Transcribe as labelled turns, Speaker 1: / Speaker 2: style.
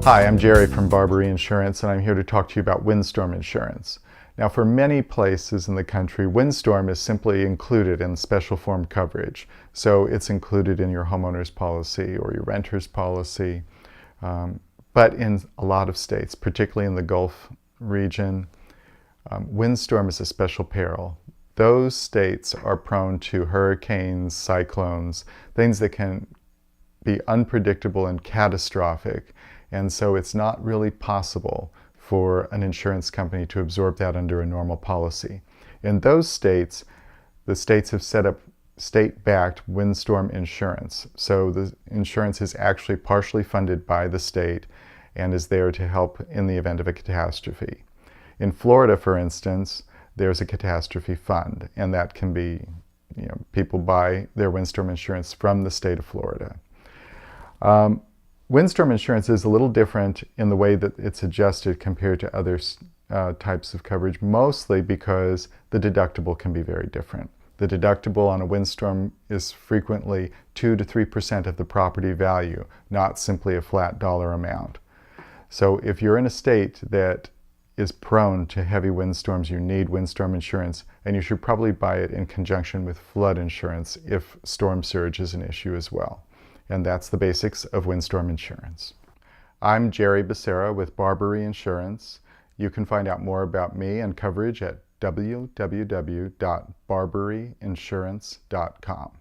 Speaker 1: Hi, I'm Jerry from Barbary Insurance, and I'm here to talk to you about windstorm insurance. Now, for many places in the country, windstorm is simply included in special form coverage. So it's included in your homeowner's policy or your renter's policy. But in a lot of states, particularly in the Gulf region, windstorm is a special peril. Those states are prone to hurricanes, cyclones, things that can be unpredictable and catastrophic. And so it's not really possible for an insurance company to absorb that under a normal policy. In those states, the states have set up state-backed windstorm insurance. So the insurance is actually partially funded by the state and is there to help in the event of a catastrophe. In Florida, for instance, there's a catastrophe fund, and that can be, people buy their windstorm insurance from the state of Florida. Windstorm insurance is a little different in the way that it's adjusted compared to other types of coverage, mostly because the deductible can be very different. The deductible on a windstorm is frequently 2 to 3% of the property value, not simply a flat dollar amount. So if you're in a state that is prone to heavy windstorms, you need windstorm insurance, and you should probably buy it in conjunction with flood insurance if storm surge is an issue as well. And that's the basics of windstorm insurance. I'm Jerry Becerra with Barbary Insurance. You can find out more about me and coverage at www.barbaryinsurance.com.